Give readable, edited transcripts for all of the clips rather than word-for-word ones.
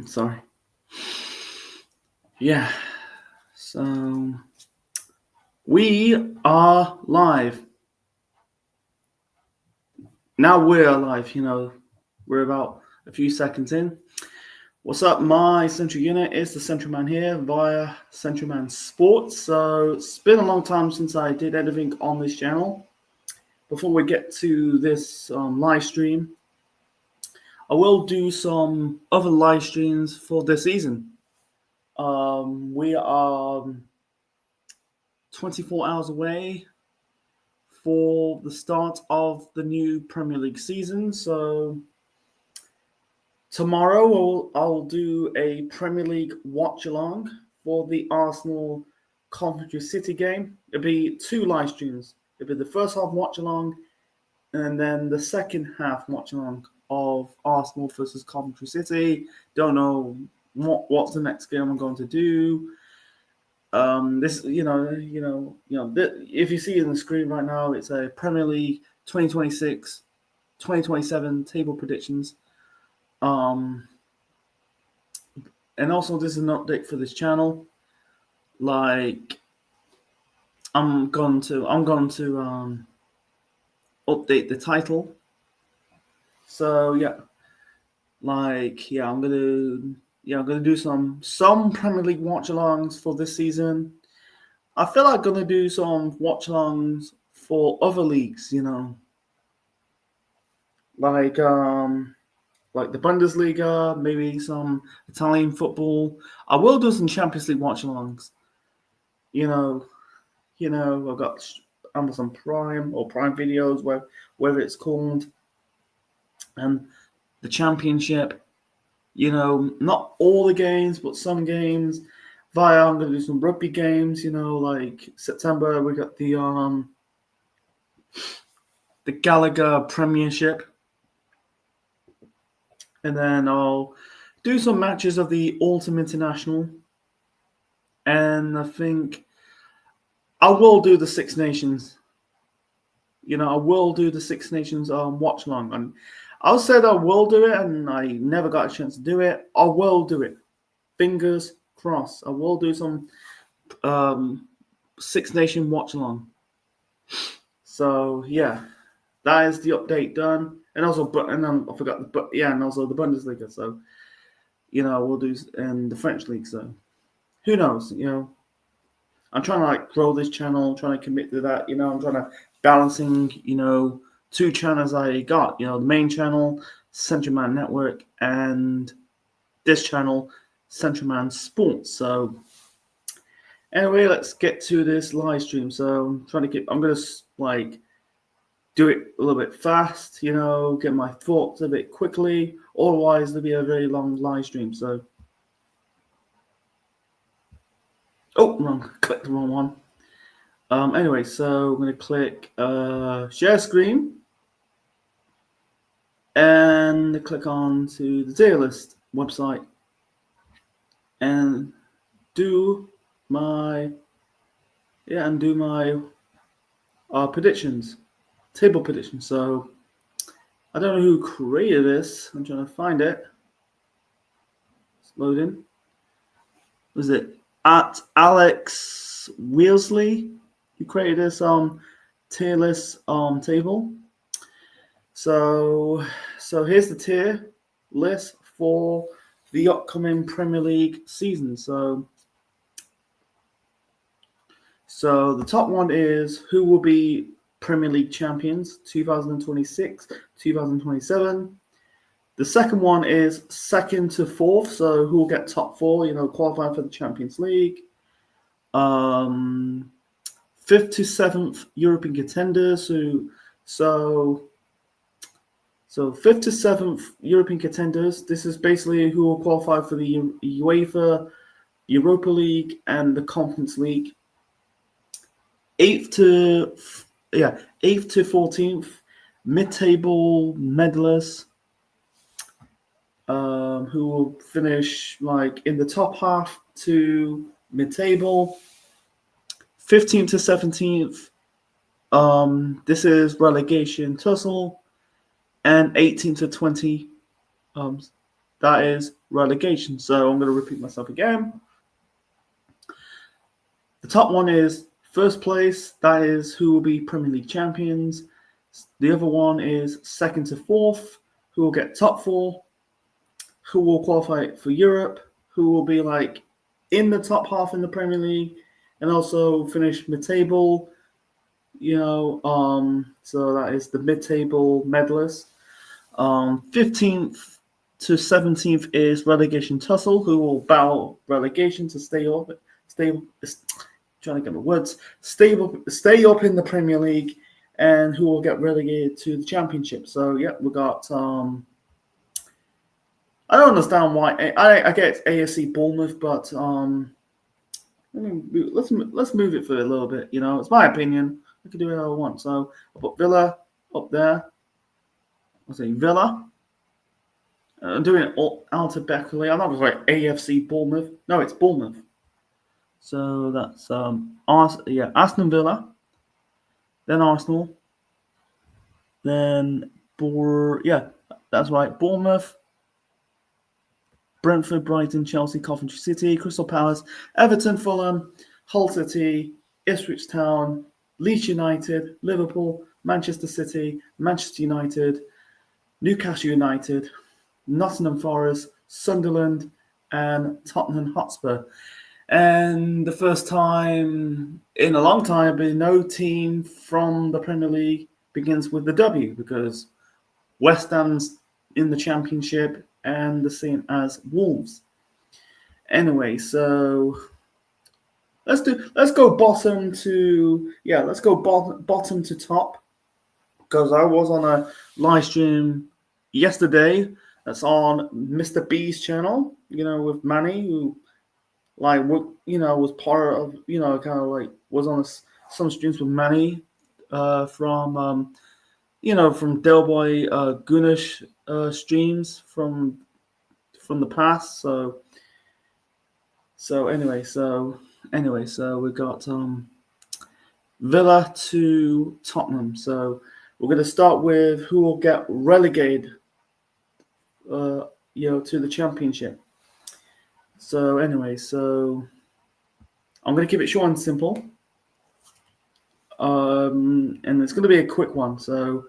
Sorry. Yeah. So we are live. Now we're live, we're about a few seconds in. What's up, my Central Unit? It's the Central Man here via Central Man Sports. So it's been a long time since I did anything on this channel. Before we get to this live stream, I will do some other live streams for this season. We are 24 hours away for the start of the new Premier League season. So tomorrow I'll do a Premier League watch along for the Arsenal Coventry City game. It'll be two live streams. It'll be the first half watch along and then the second half watch along of Arsenal versus Coventry City. Don't know what's the next game I'm going to do. This, if you see it on the screen right now, it's a Premier League 2026, 2027 table predictions. And also this is an update for this channel. Like, I'm going to update the title. So I'm gonna do some Premier League watch-alongs for this season. I feel like I'm gonna do some watch-alongs for other leagues, like the Bundesliga, maybe some Italian football. I will do some Champions League watch-alongs. I've got Amazon Prime or Prime Videos, whether it's called, and the Championship. Not all the games, but some games. I'm going to do some rugby games. Like September, we got the Gallagher Premiership, and then I'll do some matches of the Autumn International, and I think I will do the Six Nations. I will do the Six Nations watch along, and I said I will do it, and I never got a chance to do it. I will do it. Fingers crossed. I will do some Six Nation watch along. So that is the update done, and also, I forgot and also the Bundesliga. So we'll do in the French league. So who knows? I'm trying to grow this channel, trying to commit to that. I'm trying to balancing two channels I got, the main channel, Central Man Network, and this channel, Central Man Sports. So anyway, let's get to this live stream. So I'm going to do it a little bit fast, get my thoughts a bit quickly. Otherwise, there'll be a very long live stream. So, clicked the wrong one. Anyway, so I'm going to click share screen and click on to the tier list website and do my predictions, table predictions. So I don't know who created this. I'm trying to find it. It's loading. Was it at Alex Weasley? He created this tier list table. So here's the tier list for the upcoming Premier League season. So the top one is who will be Premier League champions 2026, 2027. The second one is second to fourth, so who will get top four, qualifying for the Champions League. Fifth to seventh European contenders, so fifth to seventh European contenders. This is basically who will qualify for the UEFA, Europa League, and the Conference League. Eighth to 14th mid-table medalists, who will finish in the top half to mid-table. 15th to 17th, this is relegation tussle, and 18 to 20, that is relegation. So I'm going to repeat myself again. The top one is first place, that is who will be Premier League champions. The other one is second to fourth, who will get top four, who will qualify for Europe, who will be like in the top half in the Premier League, and also finish mid-table. So that is the mid-table medalists. 15th to 17th is relegation tussle, who will battle relegation to stay up in the Premier League, and who will get relegated to the Championship. So yeah, we got. I don't understand why. I get AFC Bournemouth, but let's move it for a little bit. It's my opinion. I can do whatever I want. So I'll put Villa up there. I'll say Villa. I'm doing it alphabetically. I'm not going to write AFC Bournemouth. No, it's Bournemouth. So that's Aston Villa, then Arsenal, then that's right, Bournemouth, Brentford, Brighton, Chelsea, Coventry City, Crystal Palace, Everton, Fulham, Hull City, Ipswich Town, Leeds United, Liverpool, Manchester City, Manchester United, Newcastle United, Nottingham Forest, Sunderland, and Tottenham Hotspur. And the first time in a long time, no team from the Premier League begins with the W, because West Ham's in the Championship and the same as Wolves. Anyway, so let's go bottom to top, because I was on a live stream yesterday that's on Mr. B's channel, with Manny, who was part of, kind of like was on some streams with Manny from Del Boy Goonish streams from the past. So anyway, we got Villa to Tottenham. So we're going to start with who will get relegated, to the Championship. So anyway, I'm going to keep it short and simple. And it's going to be a quick one. So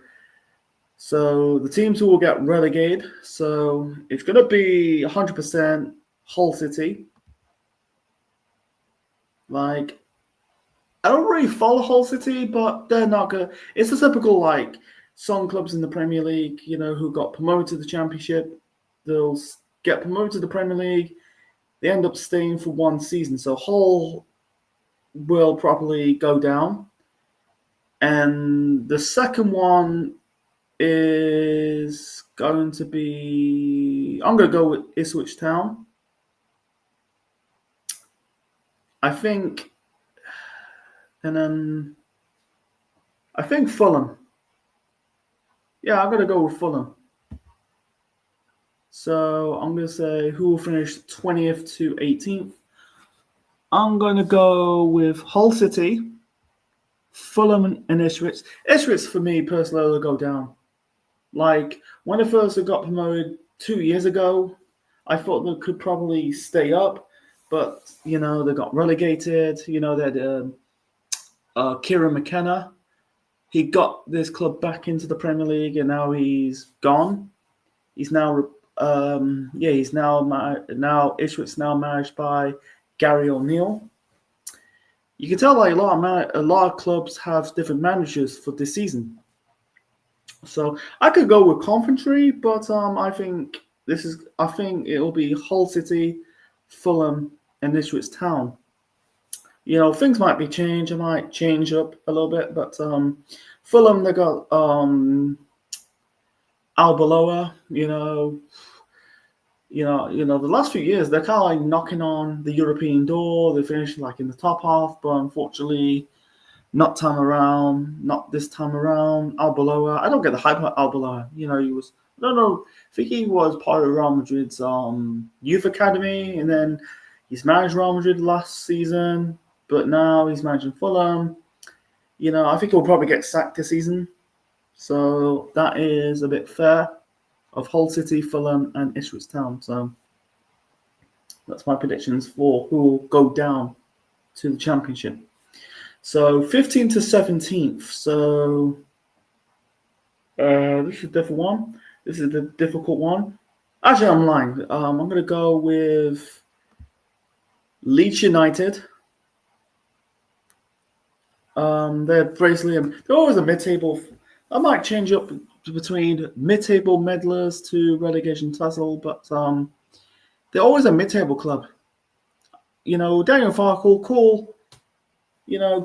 the teams who will get relegated, so it's going to be 100% Hull City. Like, I don't really follow Hull City, but they're not good. It's the typical, like, some clubs in the Premier League, who got promoted to the Championship. They'll get promoted to the Premier League. They end up staying for one season. So Hull will probably go down. And the second one is going to be... I'm going to go with Ipswich Town. I think... And then... I think Fulham. Yeah, I'm going to go with Fulham. So I'm going to say who will finish 20th to 18th. I'm going to go with Hull City, Fulham, and Ipswich. Ipswich, for me, personally, will go down. Like, when they first got promoted 2 years ago, I thought they could probably stay up. But, they got relegated. They had Kieran McKenna. He got this club back into the Premier League, and now he's gone. He's now... he's now Ipswich now managed by Gary O'Neill. You can tell like a lot of clubs have different managers for this season. So I could go with Coventry, but I think it will be Hull City, Fulham, and Ipswich Town. Things might be changed. It might change up a little bit, but Fulham, they got Arbeloa, the last few years, they're kind of like knocking on the European door. They finished like in the top half, but unfortunately, not this time around. Arbeloa, I don't get the hype of Arbeloa. He was, I don't know, I think he was part of Real Madrid's youth academy, and then he's managed Real Madrid last season, but now he's managing Fulham. I think he'll probably get sacked this season. So that is a bit fair of Hull City, Fulham, and Ipswich Town. So that's my predictions for who will go down to the Championship. So 15th to 17th. So this is a different one. This is the difficult one. Actually, I'm lying. I'm going to go with Leeds United. They're basically they're always a mid-table. I might change up between mid-table meddlers to relegation tussle, but they're always a mid-table club. You know, Daniel Farkle, cool. You know,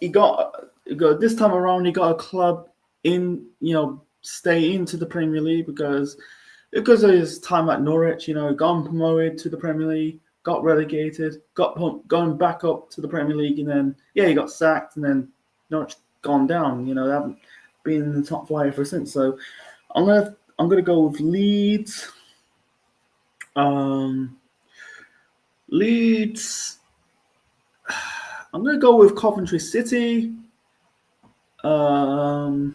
he got this time around. He got a club in. You know, stay into the Premier League because of his time at Norwich. You know, gone promoted to the Premier League. Got relegated, gone back up to the Premier League, and then he got sacked, and then Norwich gone down. You know, they haven't been in the top flight ever since. So I'm gonna go with Leeds. Leeds. I'm gonna go with Coventry City. Coventry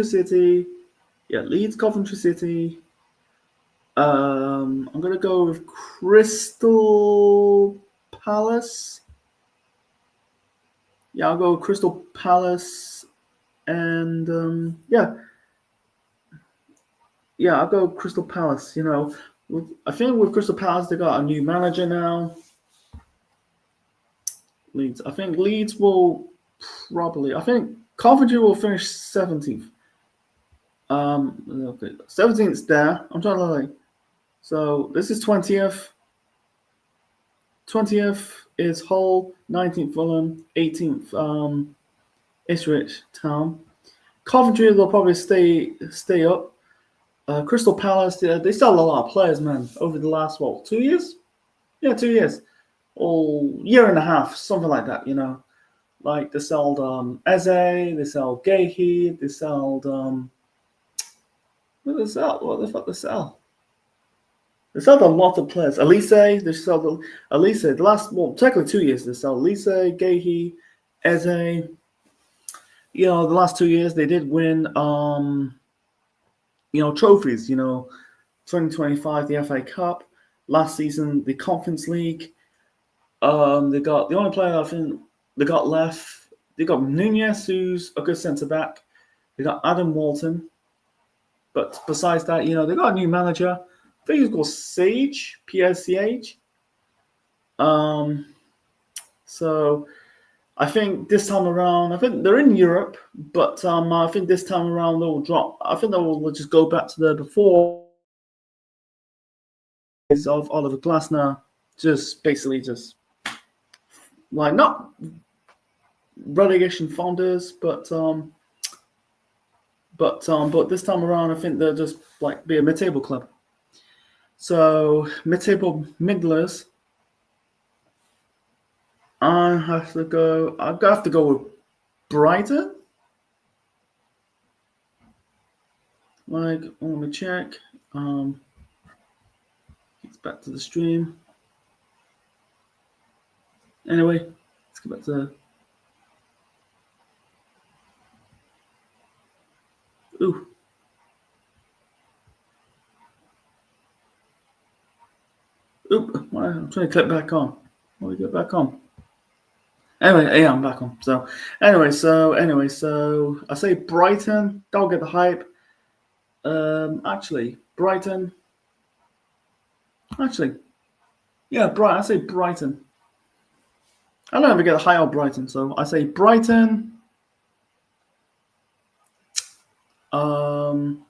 City. Yeah, Leeds, Coventry City. I'm gonna go with Crystal Palace. Yeah, I'll go with Crystal Palace, and I'll go with Crystal Palace. You know, I think with Crystal Palace they got a new manager now. Leeds. I think Leeds will probably. I think Coventry will finish 17th. Okay, 17th there. I'm trying to like. So this is 20th. 20th is Hull, 19th Fulham, 18th Ipswich Town. Coventry will probably stay up. Crystal Palace, they sell a lot of players, man, over the last 2 years? Yeah, 2 years. Or year and a half, something like that, you know. Like they sold Eze, they sold Gahey, they sold what the fuck they sell? They sold a lot of players. Elise, they sold Elise. The last, technically 2 years, they sold Elise, Gahey, Eze. You know, the last 2 years they did win, trophies. You know, 2025 the FA Cup. Last season the Conference League. They got the only player I think they got left. They got Nunez, who's a good centre back. They got Adam Walton. But besides that, you know, they got a new manager. I think he's called Sage, PSCH. So I think this time around, I think they're in Europe, but I think this time around they'll drop. I think they'll just go back to the before of Oliver Glasner, just like not relegation founders, but this time around I think they'll just like be a mid-table club. So mid-table middlers. I have to go with Brighton. Like, let me check. It's back to the stream. Anyway, let's go back to. Ooh. Oop, I'm trying to click back on. How do we get back on? Anyway, yeah, I'm back on. So anyway, I say Brighton, don't get the hype. Brighton. Yeah, I say Brighton. I don't ever get the high on Brighton, so I say Brighton. I'm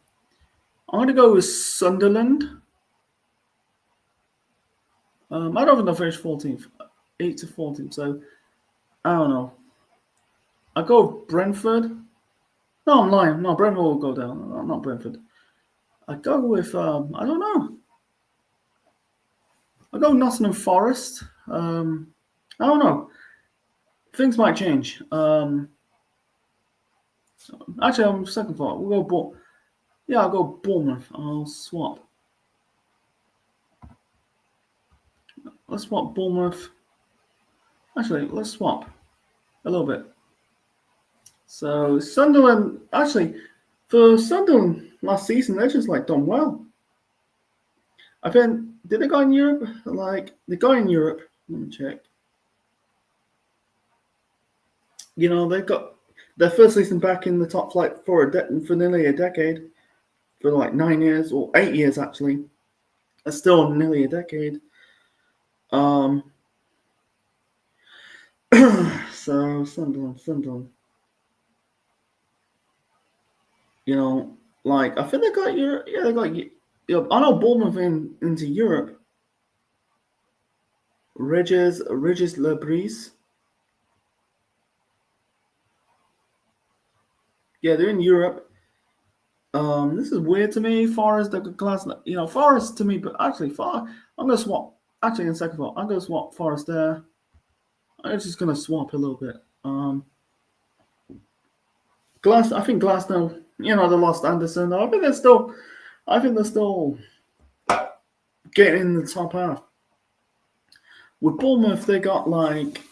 going to go with Sunderland. I don't think they'll finish 14th, 8th to 14th, so I don't know. I go with Brentford. No, I'm lying. No, Brentford will go down. No, not Brentford. I go with I don't know. I go Nottingham Forest. I don't know. Things might change. Actually, I'm second thought. We'll go I'll go Bournemouth. I'll swap. Let's swap Bournemouth. Actually, let's swap a little bit. So Sunderland, actually, for Sunderland, last season, they just like done well. I think did they go in Europe? Like they go in Europe. Let me check. You know, they got their first season back in the top flight for for nearly a decade, for like 9 years or 8 years actually. It's still nearly a decade. Um, so Sunderland. You know, like I think they got Europe. Yeah, they got. Yeah, I know Bournemouth into Europe. Regis Lebris. Yeah, they're in Europe. This is weird to me. Forest, the class, you know, Forest to me, but actually, I'm gonna swap. Actually, in second thought, I'm gonna swap Forest there. I'm just gonna swap a little bit. I think Glasgow. You know, they lost Anderson. I think they're still getting in the top half. With Bournemouth, they got like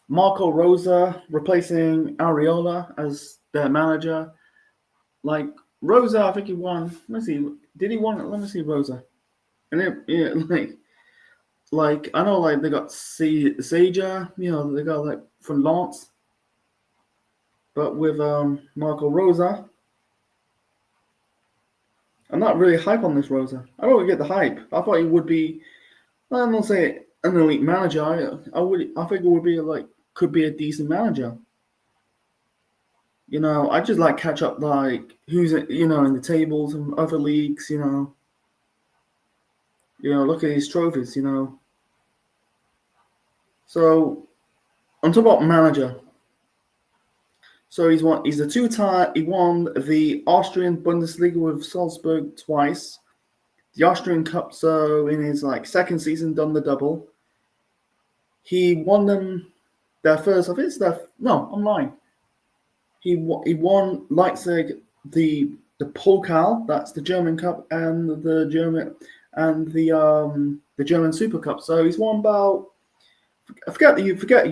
Marco Rosa replacing Areola as their manager. Like Rosa, I think he won. Let's see, did he won? Let me see Rosa. And yeah, like I know, like they got Seja, you know, they got like from Lance, but with Marco Rosa, I'm not really hype on this Rosa. I don't really get the hype. I thought he would be. I'm not saying an elite manager. I think it would be like could be a decent manager. You know, I just like catch up like who's you know in the tables and other leagues. Look at these trophies. So on top about manager. So he's a two-time. He won the Austrian Bundesliga with Salzburg twice. The Austrian Cup. So in his like second season, done the double. He won them their first. I think it's their no. I'm lying. He won Leipzig the Pokal. That's the German Cup and the German Super Cup. So he's won about. Forget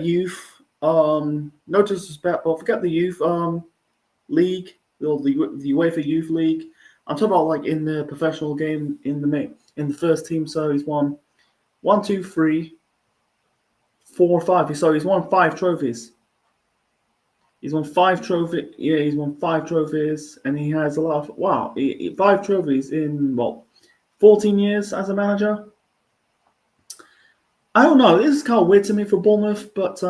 youth. No disrespect, but forget the youth league or the UEFA Youth League. I'm talking about like in the professional game in the first team. So he's won 1, 2, 3, 4, 5. So he's won 5 trophies. He's won 5 trophies. Yeah, he's won 5 trophies, and he has a lot of 5 trophies in 14 years as a manager. I don't know. This is kind of weird to me for Bournemouth, but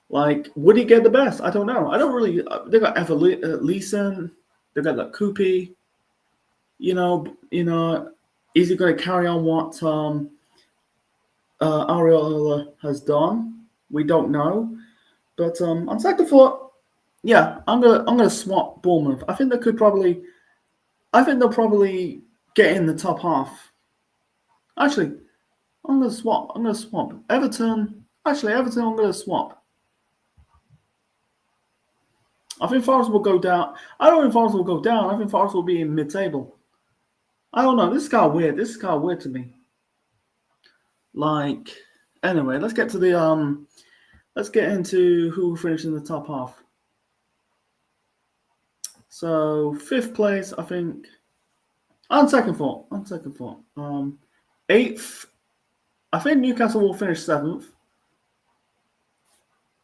like, would he get the best? I don't know. I don't really. They got Leeson. They got like Koopy. Is he going to carry on what Areola has done? We don't know. But on second thought, yeah, I'm gonna swap Bournemouth. I think they'll probably get in the top half. Actually, I'm gonna swap. Everton. Actually, Everton. I'm gonna swap. I think Forest will go down. I don't think Forest will go down. I think Forest will be in mid-table. I don't know. This is kind of weird. This is kind of weird to me. Like, anyway, let's get to the Let's get into who will finish in the top half. So 5th place, I think. On second thought. 8th. I think Newcastle will finish 7th.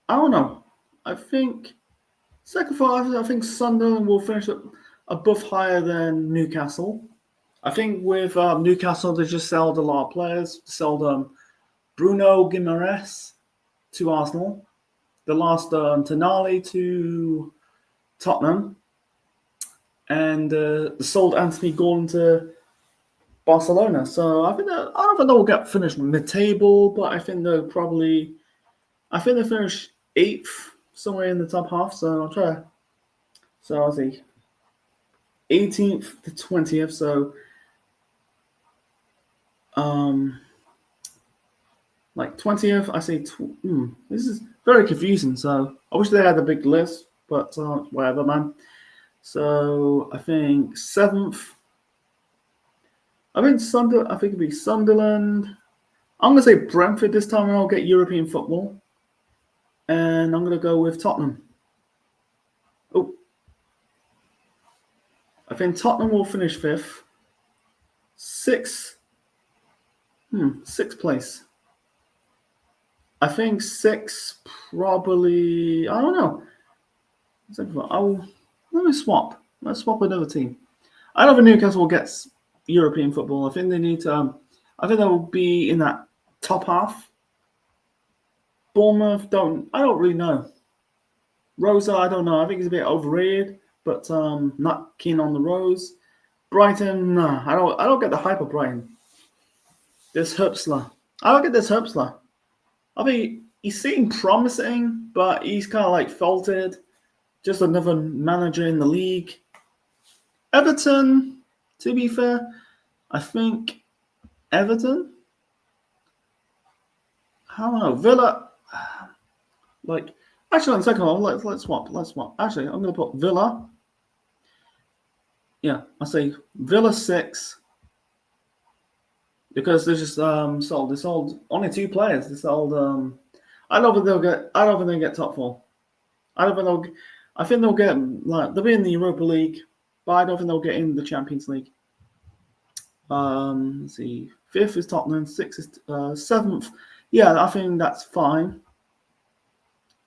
I don't know. I think second thought. I think Sunderland will finish a buff higher than Newcastle. I think with Newcastle, they just sold a lot of players. Sold Bruno Guimaraes to Arsenal. They lost Tonali to Tottenham. And they sold Anthony Gordon to Barcelona. So I don't think they'll get finished mid-table, but I think they'll finish 8th, somewhere in the top half. So I'll try. So I'll see. 18th to 20th. So like 20th, I say this is very confusing. So I wish they had a big list, but whatever, man. So I think 7th. I think it'd be Sunderland. I'm gonna say Brentford this time, and I'll get European football. And I'm gonna go with Tottenham. Oh, I think Tottenham will finish 5th. 6th. 6th place. I think 6 probably. I don't know. Let me swap. Let's swap another team. I don't think Newcastle gets European football. I think they need to. I think they'll be in that top half. Bournemouth I don't really know. Rosa, I don't know. I think he's a bit overrated, but not keen on the Rose. Brighton, nah, I don't get the hype of Brighton. This Herbstler. I don't get this Herbstler. I mean, he seemed promising, but he's kind of like faltered. Just another manager in the league. Everton, to be fair, I think Everton. I don't know. Villa, actually, on the second one, let's swap. Actually, I'm going to put Villa. Yeah, I say Villa 6. Because they just sold only 2 players. They sold. I don't think they'll get top 4. I think they'll get they'll be in the Europa League, but I don't think they'll get in the Champions League. Let's see. 5th is Tottenham. 6th is 7th. Yeah, I think that's fine.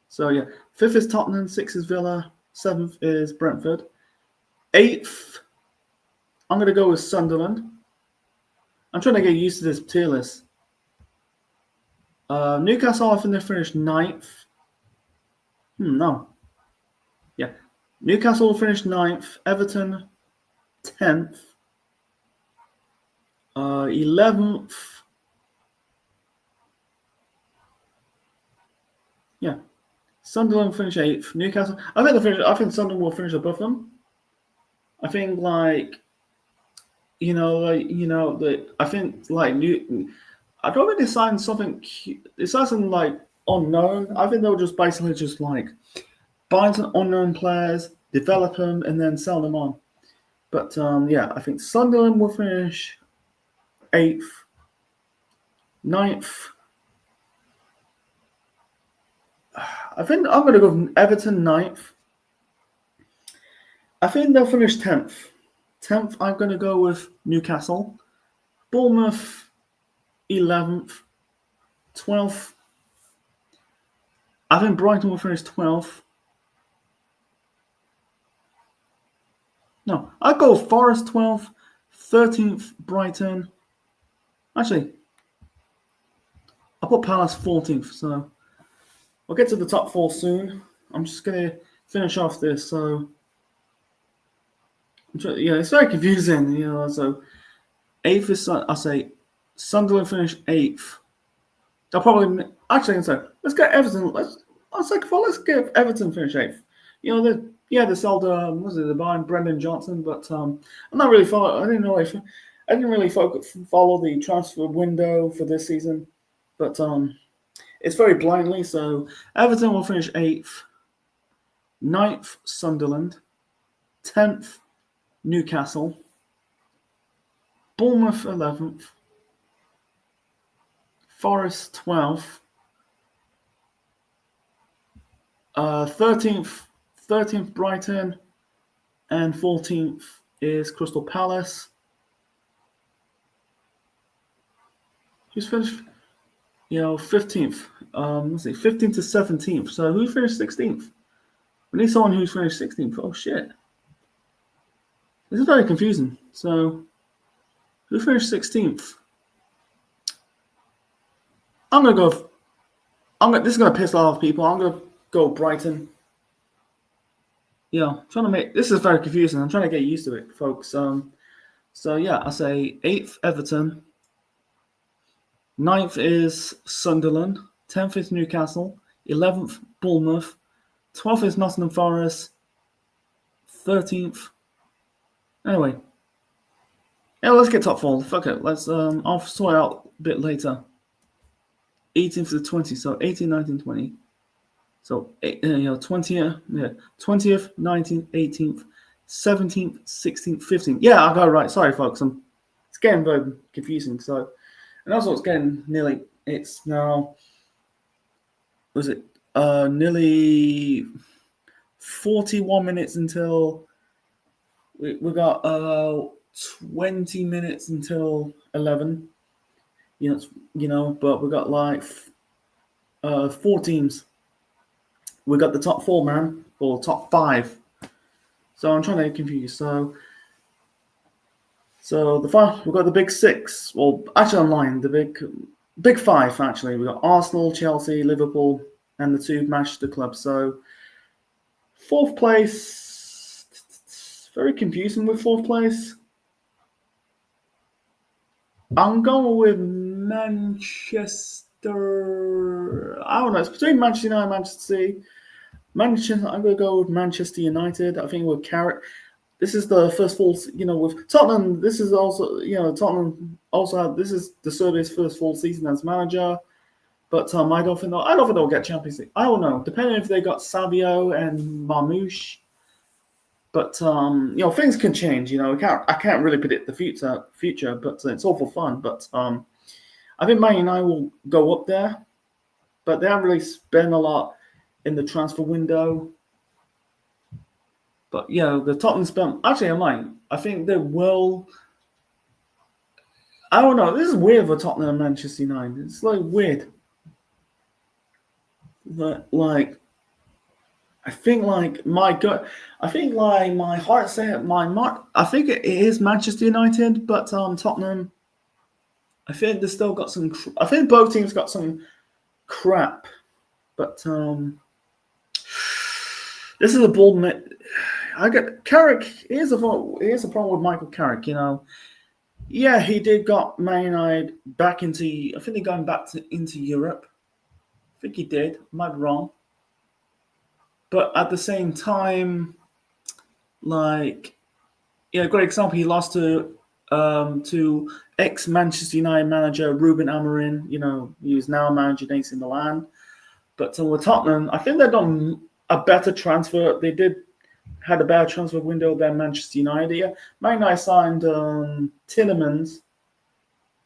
So yeah, 5th is Tottenham. 6th is Villa. 7th is Brentford. 8th, I'm going to go with Sunderland. I'm trying to get used to this tier list. Newcastle, I think they finished 9th. No. Yeah. Newcastle finished 9th. Everton, 10th. 11th. Yeah. Sunderland finished 8th. Newcastle, I think Sunderland will finish above them. I think I think I don't think they signed something. They signed something like unknown. I think they'll just basically just buy some unknown players, develop them, and then sell them on. But yeah, I think Sunderland will finish 8th, 9th. I think I'm going to go from Everton 9th. I think they'll finish 10th. 10th, I'm going to go with Newcastle. Bournemouth, 11th. 12th. I think Brighton will finish 12th. No, I'll go Forest 12th. 13th, Brighton. Actually, I'll put Palace 14th. So we'll get to the top 4 soon. I'm just going to finish off this. So it's very confusing, So 8th is, I'll say, Sunderland finish 8th. They'll probably let's get Everton. Let's get Everton finish 8th. They sold they're buying Brendan Johnson, but I'm not really I didn't really follow the transfer window for this season, but it's very blindly. So Everton will finish 8th, 9th Sunderland, 10th Newcastle, Bournemouth 11th, Forest 12th, 13th Brighton, and 14th is Crystal Palace. Who's finished? 15th. Let's see, 15th to 17th. So who finished 16th? We need someone who's finished 16th. Oh shit. This is very confusing. So who finished 16th? This is gonna piss a lot of people. I'm gonna go Brighton. This is very confusing. I'm trying to get used to it, folks. So yeah, I say 8th Everton, 9th is Sunderland, 10th is Newcastle, 11th Bournemouth, 12th is Nottingham Forest, 13th. Anyway, yeah, let's get top 4. Fuck it. Let's I'll sort it out a bit later. 18th to 20th, so 18, 19, 20. So 20th, 20th, 19th, 18th, 17th, 16th, 15th. Yeah, I got it right. Sorry, folks. It's getting very confusing. So, and also it's getting nearly. It's now. Was it nearly 41 minutes until we got 20 minutes until 11. But we got like 4 teams. We got the top 4, man, or top 5. So I'm trying to confuse. So the 5, we got the big 6. Well, actually, online the big 5. Actually, we got Arsenal, Chelsea, Liverpool, and the 2 Manchester clubs. So 4th place, very confusing with 4th place. I'm going with Manchester. I don't know. It's between Manchester United and Manchester City. I'm going to go with Manchester United. I think with Carrick. This is the first full, with Tottenham. This is also, Tottenham also had. This is De Zerbi's first full season as manager. But I don't think they'll get Champions League. I don't know. Depending if they got Savio and Marmoush. But things can change. I can't really predict the future, but it's all for fun. But I think Man United will go up there, but they haven't really spent a lot in the transfer window. But the Tottenham spent. Actually, I think they will. I don't know. This is weird for Tottenham and Manchester United. It's like weird. Like I think my gut. I think my heart said I think it is Manchester United, but Tottenham. I think they still got some. I think both teams got some crap, but this is a bold. I get Carrick. Here's a problem with Michael Carrick. Yeah, he did got Man United back into. I think they're going back into Europe. I think he did. I might be wrong. But at the same time, great example. He lost to ex-Manchester United manager Ruben Amorim. He is now managing AC Milan. But with Tottenham, I think they've done a better transfer. They had a better transfer window than Manchester United. Yeah, Man United signed Tielemans,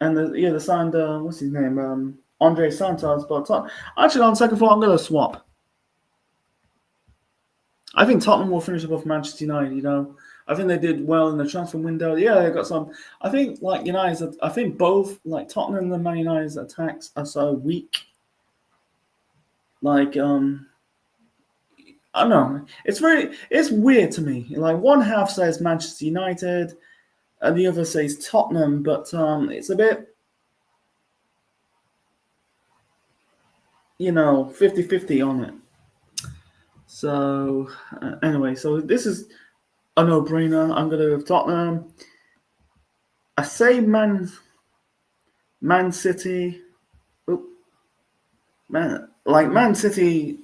and they signed what's his name, Andre Santos. But actually, on second thought, I'm going to swap. I think Tottenham will finish above Manchester United. I think they did well in the transfer window. Yeah, they got some. I think United. I think both Tottenham and Man United's attacks are so weak. I don't know. It's weird to me. One half says Manchester United, and the other says Tottenham, but it's a bit, 50-50 on it. So anyway, so this is a no-brainer. I'm going to go with Tottenham. I say Man City. Man City.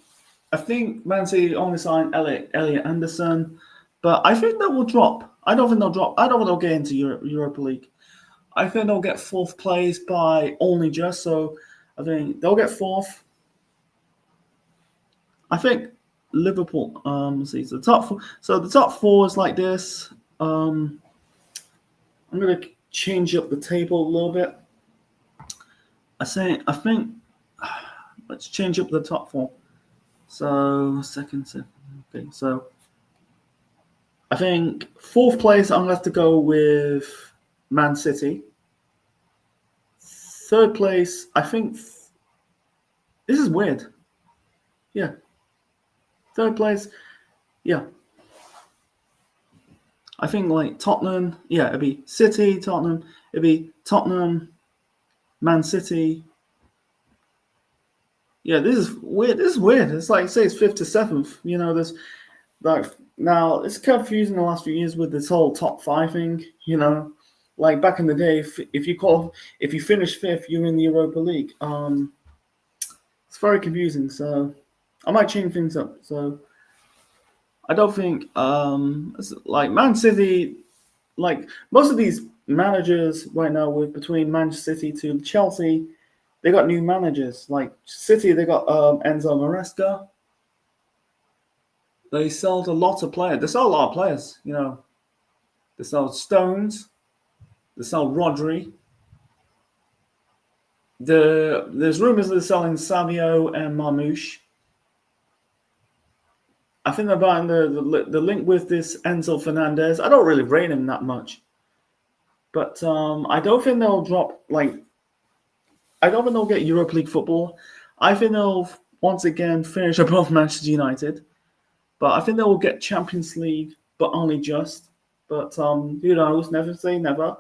I think Man City only signed Elliot Anderson, but I think they will drop. I don't think they'll drop. I don't think they'll get into Europa League. I think they'll get 4th place by only just. So I think they'll get 4th. I think Liverpool. Let's see. So the top 4. So the top 4 is like this. I'm gonna change up the table a little bit. I think. Let's change up the top 4. So second. Okay. So I think 4th place. I'm gonna have to go with Man City. 3rd place. I think. This is weird. Yeah. 3rd place, yeah. I think Tottenham, yeah, it'd be City, Tottenham, it'd be Tottenham, Man City. Yeah, this is weird. It's say it's 5th to 7th. There's now it's confusing the last few years with this whole top 5 thing. Back in the day, if you finish 5th, you're in the Europa League. It's very confusing. So I might change things up. So I don't think Man City, most of these managers right now between Manchester City to Chelsea, they got new managers. City, they got Enzo Maresca. They sold a lot of players. They sold a lot of players. They sold Stones. They sold Rodri. There's rumors they're selling Savio and Marmoush. I think about the link with this Enzo Fernandez. I don't really rate him that much, but I don't think they'll drop I don't think they'll get Europa League football. I think they'll once again finish above Manchester United, but I think they will get Champions League, but only just. But who knows? Never say never.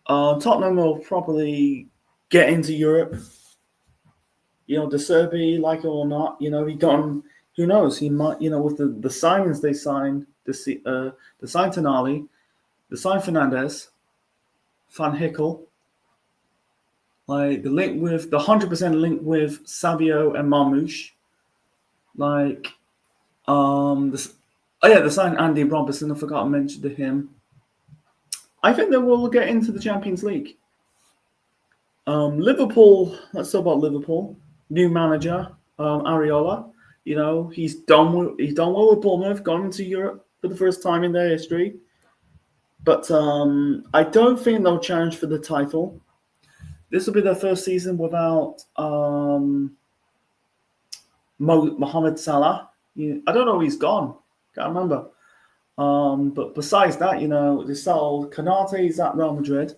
Tottenham will probably get into Europe. De Serbi, like it or not, he got him. Who knows? He might, with the signings they signed, the signed Tonali, the signed Fernandez, Van Hickel, like the 100% link with Sabio and Marmoush, like the signed Andy Robertson. I forgot to mention him. I think they will get into the Champions League. Liverpool. Let's talk about Liverpool. New manager, Areola. He's done well with Bournemouth, gone into Europe for the first time in their history. But I don't think they'll challenge for the title. This will be their first season without Mohamed Salah. I don't know, he's gone. Can't remember. But besides that, they sold Konate. He's at Real Madrid.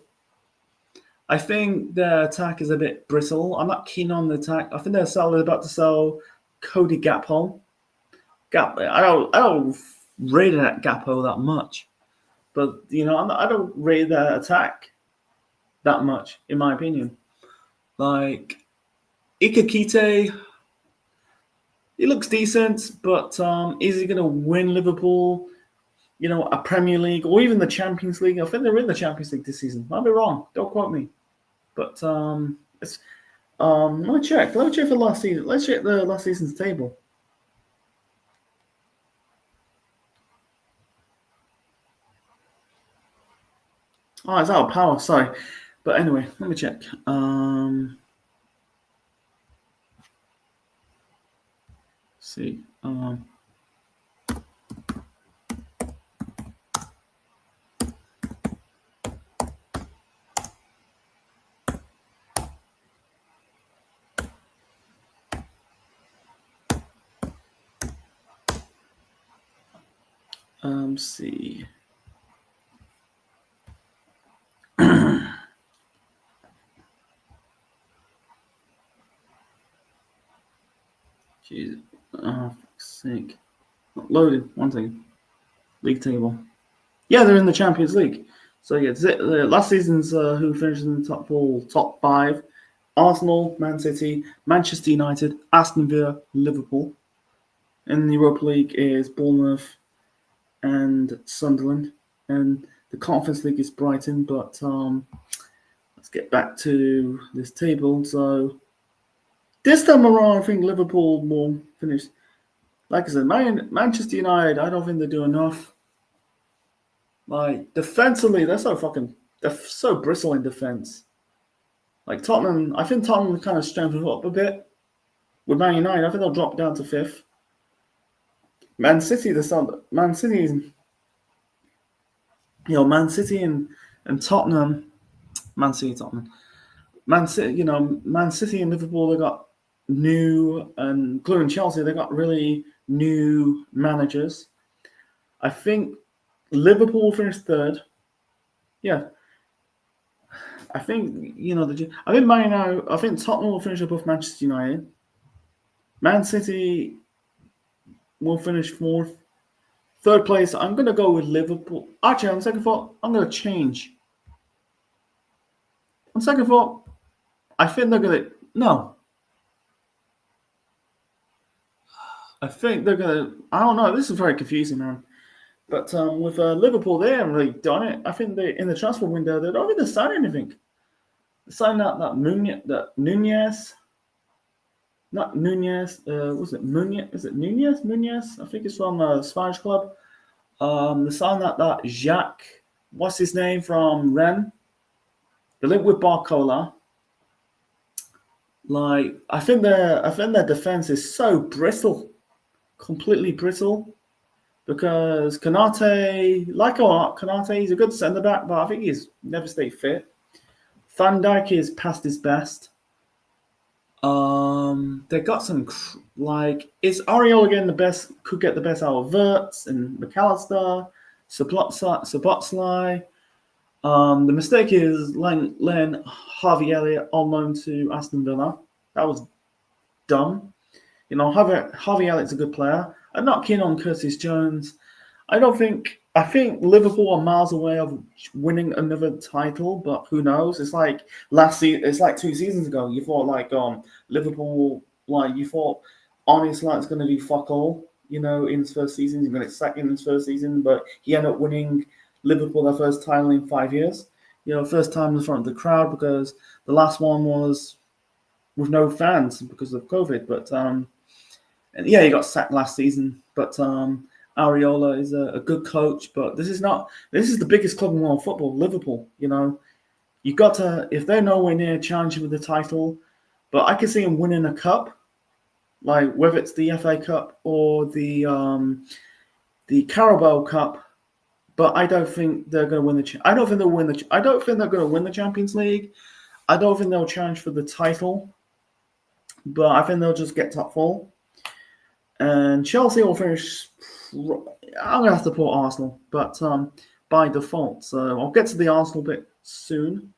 I think their attack is a bit brittle. I'm not keen on the attack. I think they're about to sell Cody Gakpo. I don't rate that Gakpo that much, but I don't rate their attack that much, in my opinion. Like Ikakite, he looks decent, but is he going to win Liverpool? A Premier League or even the Champions League? I think they're in the Champions League this season. I'll be wrong. Don't quote me. But let me check. Let me check for last season. Let's check the last season's table. Oh, it's out of power. Sorry, but anyway, let me check. See. See. Jeez. Oh, for sake. Not loaded. One second. League table. Yeah, they're in the Champions League. So yeah, last season's who finished in the top 5: Arsenal, Man City, Manchester United, Aston Villa, Liverpool. In the Europa League is Bournemouth and Sunderland, and the Conference League is Brighton. But let's get back to this table. So this time around, I think Liverpool will finish. Like I said, Manchester United, I don't think they do enough. Like defensively, they're so bristle in defense. Like Tottenham, I think Tottenham kind of strengthened up a bit. With Man United, I think they'll drop down to 5th. Man City and Tottenham. Man City and Liverpool, they got new, and including Chelsea, they got really new managers. I think Liverpool will finish 3rd. Yeah. I think, I think Man United, I think Tottenham will finish above Manchester United. Man City will finish 4th. 3rd place, I'm going to go with Liverpool. Actually, on second thought, I'm going to change. On second thought, I think they're going to... No. I think they're going to... I don't know. This is very confusing, man. But with Liverpool, they haven't really done it. I think they in the transfer window, they don't really sign anything. They signed that Nunez. Not Nunez. Was it Nunez? Is it Nunez? Nunez? I think it's from a Spanish club. They signed that Jacques. What's his name from Rennes? They live with Barcola. Like I think their defense is so brittle, completely brittle. Because Konate, he's a good centre back, but I think he's never stayed fit. Van Dijk is past his best. And they got some like is Areola getting the best? Could get the best out of Wirtz and McAllister, Szoboszlai. The mistake is letting Harvey Elliott on loan to Aston Villa. That was dumb. You know, Harvey Elliott's a good player. I'm not keen on Curtis Jones. I think Liverpool are miles away of winning another title, but who knows? It's like last season. It's like 2 seasons ago. You thought like Liverpool, like you thought Arne Slot's going to do fuck all. You know, in his first season, he's going to get sacked in his first season, but he ended up winning Liverpool their first title in 5 years. You know, first time in front of the crowd because the last one was with no fans because of COVID. But and yeah, he got sacked last season. But Areola is a good coach, but this is the biggest club in world football, Liverpool. You know, you got to, if they're nowhere near challenging with the title, but I can see them winning a cup, like whether it's the FA Cup or the Carabao Cup. But I don't think they're going to win I don't think they'll win I don't think they're going to win the Champions League. I don't think they'll challenge for the title, but I think they'll just get top 4. And Chelsea will finish. I'm gonna have to put Arsenal, but by default. So I'll get to the Arsenal bit soon.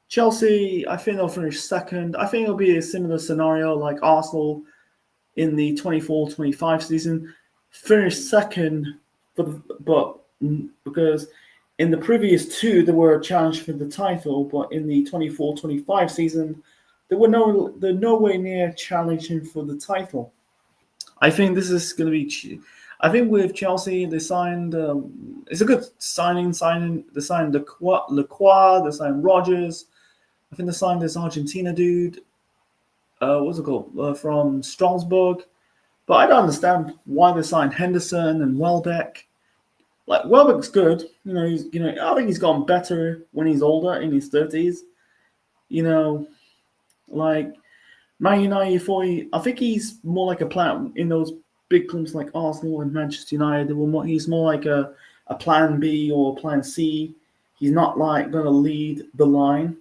Chelsea, I think they'll finish second. I think it'll be a similar scenario like Arsenal in the 24-25 season. Finish second, but because in the previous 2 there were a challenge for the title, but in the 24-25 season they're nowhere near challenging for the title. I think this is going to be. I think with Chelsea, they signed. It's a good signing. They signed Lacroix. They signed Rogers. I think they signed this Argentina dude. What's it called? From Strasbourg. But I don't understand why they signed Henderson and Welbeck. Like Welbeck's good. You know, I think he's gotten better when he's older, in his 30s. You know, like. Man United, I think he's more like a player in those big clubs like Arsenal and Manchester United. He's more like a plan B or a plan C. He's not like going to lead the line.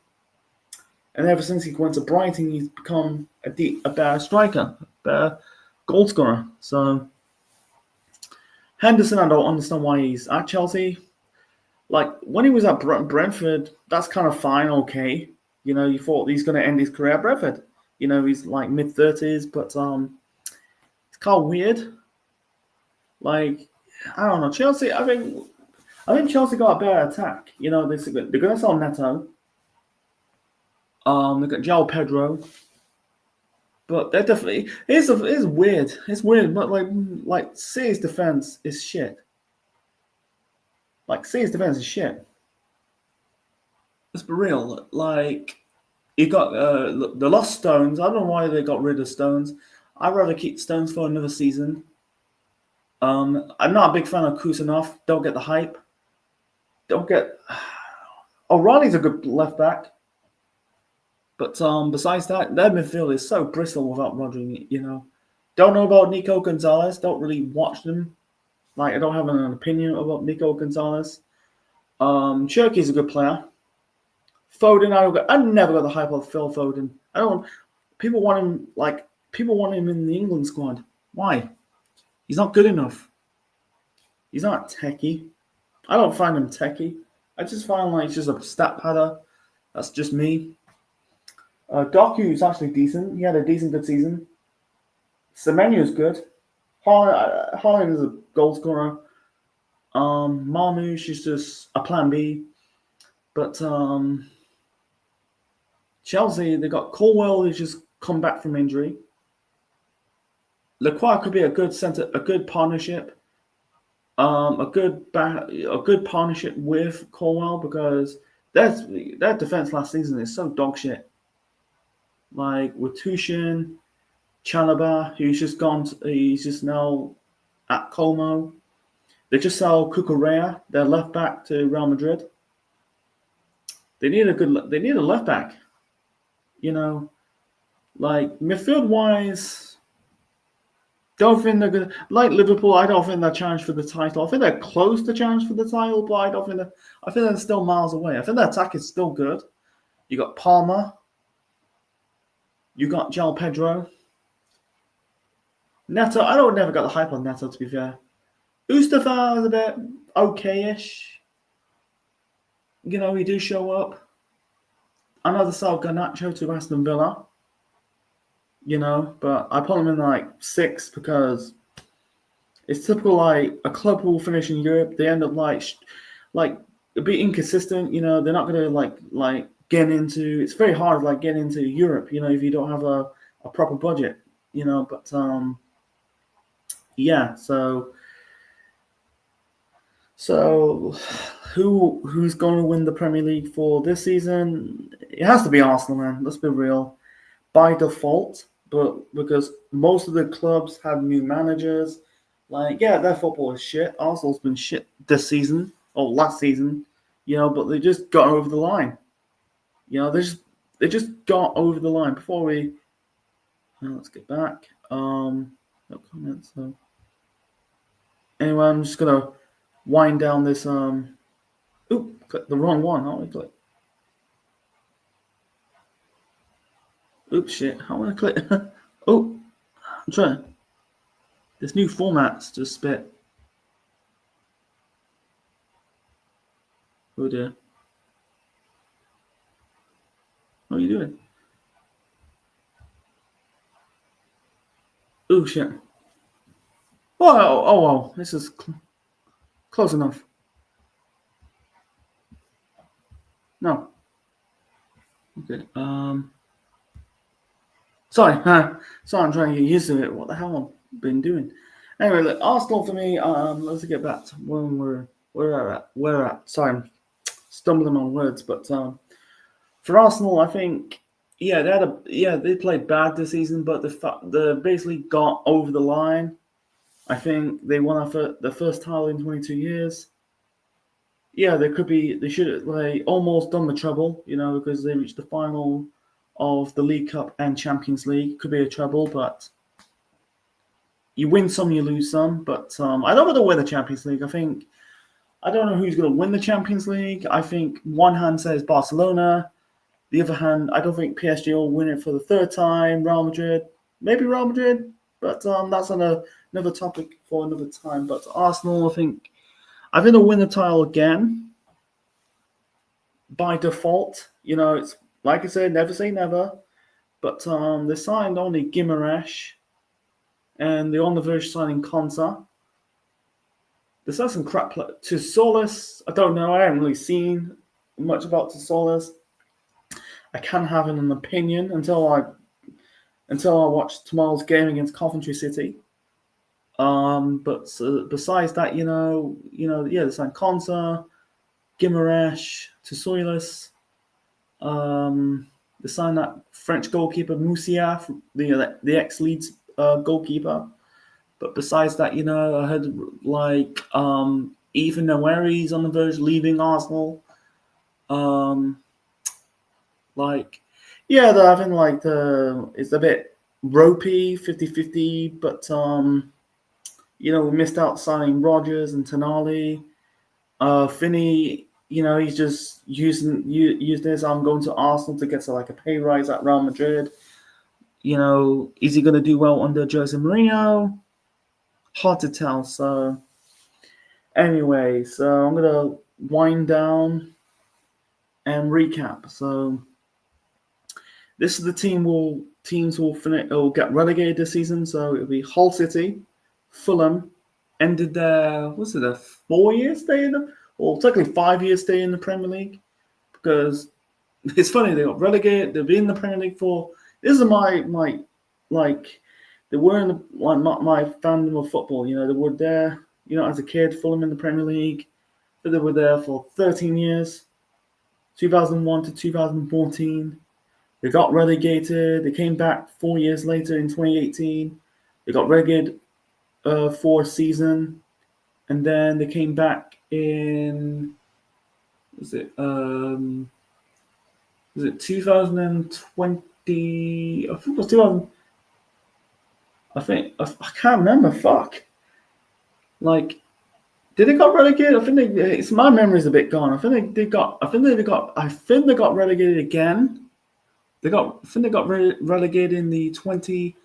And ever since he went to Brighton, he's become a better striker, a better goal scorer. So Henderson, I don't understand why he's at Chelsea. Like when he was at Brentford, that's kind of fine, okay. You know, you thought he's going to end his career at Brentford. You know, he's like mid-30s, but it's kind of weird. Like, I don't know. Chelsea, I think Chelsea got a better attack. You know, they're going to sell Neto. They got João Pedro. But they're definitely... It's weird. It's weird, but like City's defense is shit. Like, City's defense is shit. Let's be real. Like... You got the lost Stones. I don't know why they got rid of Stones. I'd rather keep Stones for another season. I'm not a big fan of Kusanov. Don't get the hype. O'Reilly's a good left back. But besides that, their midfield is so bristle without Rodri, you know. Don't know about Nico Gonzalez. Don't really watch them. Like, I don't have an opinion about Nico Gonzalez. Cherky's a good player. Foden, I never got the hype of Phil Foden. People want him in the England squad. Why? He's not good enough. He's not techie. I don't find him techie. I just find like he's just a stat padder. That's just me. Doku is actually decent. He had a decent good season. Semenyo is good. Haaland is a goal scorer. Marmoush is just a plan B. But Chelsea, they got Colwell who's just come back from injury. Lacroix could be a good partnership. A good partnership with Colwell because their defense last season is so dog shit. Like with Tushin, Chalobah, he's just now at Como. They just sell Cucurella, their left back, to Real Madrid. They need a left back. You know, like midfield wise, don't think they're gonna like Liverpool. I don't think they're challenged for the title. I think they're close to challenge for the title, but I think they're still miles away. I think their attack is still good. You got Palmer. You got João Pedro. Neto, I don't never got the hype on Neto, to be fair. Mustafa is a bit okay-ish. You know, he do show up. I know they sold Garnacho to Aston Villa. You know, but I put him in like 6 because it's typical. Like a club who will finish in Europe, they end up like a bit inconsistent. You know, they're not gonna like get into. It's very hard like getting into Europe. You know, if you don't have a proper budget. You know, but yeah. So who's going to win the Premier League for this season? It has to be Arsenal, man. Let's be real. By default, but because most of the clubs have new managers, like yeah, their football is shit. Arsenal's been shit this season or last season, you know, but they just got over the line. You know, they just got over the line. Before we let's get back. No comments. So anyway, I'm just gonna wind down this. Oop, click the wrong one. How do I click? Oops, shit. How do I click? Oh, I'm trying. This new format's just spit. Oh dear. What are you doing? Oh shit. Oh, this is close enough. No. Okay. Sorry. Sorry, I'm trying to get used to it. What the hell I've been doing? Anyway, look, Arsenal for me. Let's get back to when we're at. Sorry, I'm stumbling on words, but for Arsenal, I think they played bad this season, but they basically got over the line. I think they won the first title in 22 years. Yeah, they should have almost done the treble, you know, because they reached the final of the League Cup and Champions League. Could be a treble, but you win some, you lose some. But I don't know whether win the Champions League. I don't know who's going to win the Champions League. I think one hand says Barcelona. The other hand, I don't think PSG will win it for the third time. Real Madrid, maybe Real Madrid, but that's another topic for another time. But Arsenal, I think they'll win the title again by default. You know, it's like I said, never say never. But they signed only Guimaraes, and they're on the verge of signing Konsa. There's some crap to Solis. I don't know. I haven't really seen much about Solis. I can't have an opinion until I watch tomorrow's game against Coventry City. But besides that, they signed Konsa, Guimaraes, Tusoilis. They signed that French goalkeeper Mousia, the ex-Leeds goalkeeper. But besides that, I heard Ethan Nwaneri's on the verge of leaving Arsenal. They're having it's a bit ropey, 50-50, but we missed out signing Rodgers and Tonali. Finney, he's just using this. I'm going to Arsenal to get a pay rise at Real Madrid. Is he going to do well under Jose Mourinho? Hard to tell. So anyway, I'm going to wind down and recap. So this is the teams will get relegated this season. So it'll be Hull City, Fulham, ended their 4-year stay in or technically 5-year stay in the Premier League, because it's funny, they got relegated. They've been in the Premier League for, this is my they were in my fandom of football. They were there, as a kid, Fulham in the Premier League. But they were there for 13 years, 2001 to 2014. They got relegated. They came back 4 years later in 2018. They got relegated for a season, and then they came back in 2020? I think it was 2000. I can't remember. Fuck. Did they got relegated? I think my memory's a bit gone. I think they got relegated again. They got relegated in the 20.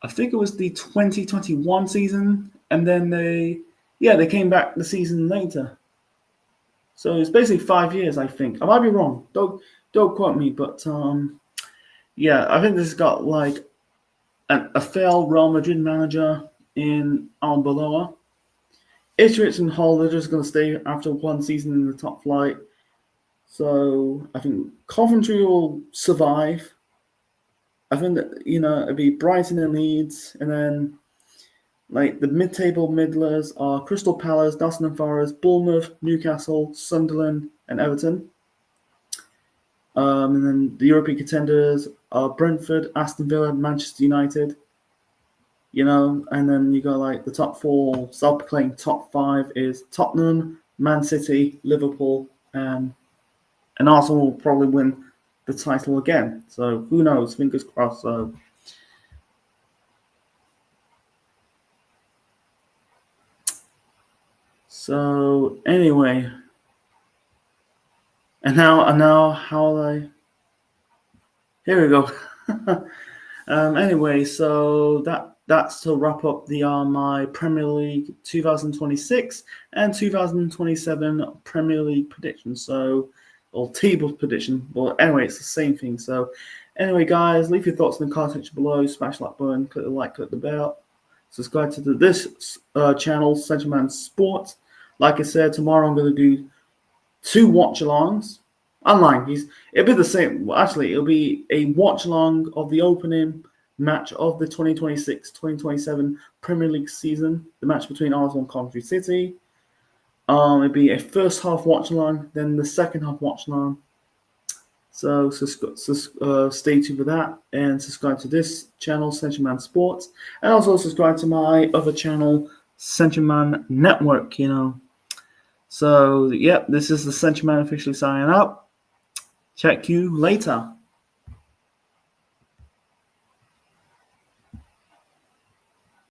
I think it was the 2021 season, and then they came back the season later. So it's basically 5 years, I think. I might be wrong. Don't quote me, but yeah, I think this has got like a failed Real Madrid manager in Arbeloa. Iturrich and Hall are just going to stay after one season in the top flight. So I think Coventry will survive. I think that, it'd be Brighton and Leeds, and then like the mid-table middlers are Crystal Palace, Nottingham Forest, Bournemouth, Newcastle, Sunderland, and Everton. And then the European contenders are Brentford, Aston Villa, Manchester United. And then you got like the top four, self-proclaimed top five is Tottenham, Man City, Liverpool, and Arsenal will probably win the title again. So who knows? Fingers crossed. So anyway, and now how here we go. Anyway, so that's to wrap up my Premier League 2026 and 2027 Premier League predictions. So, or table prediction. Well, anyway, it's the same thing. So, anyway, guys, leave your thoughts in the comment section below. Smash that button, click the like, click the bell. Subscribe to this channel, Central Man Sports. Like I said, tomorrow I'm going to do 2 watch-alongs. Online, it'll be the same. Well, actually, it'll be a watch-along of the opening match of the 2026-2027 Premier League season, the match between Arsenal and Coventry City. It'll be a first half watch-along, then the second half watch-along. So stay tuned for that, and subscribe to this channel, Central Man Sports, and also subscribe to my other channel, Central Man Network. So, yep, this is the Central Man officially signing up. Check you later.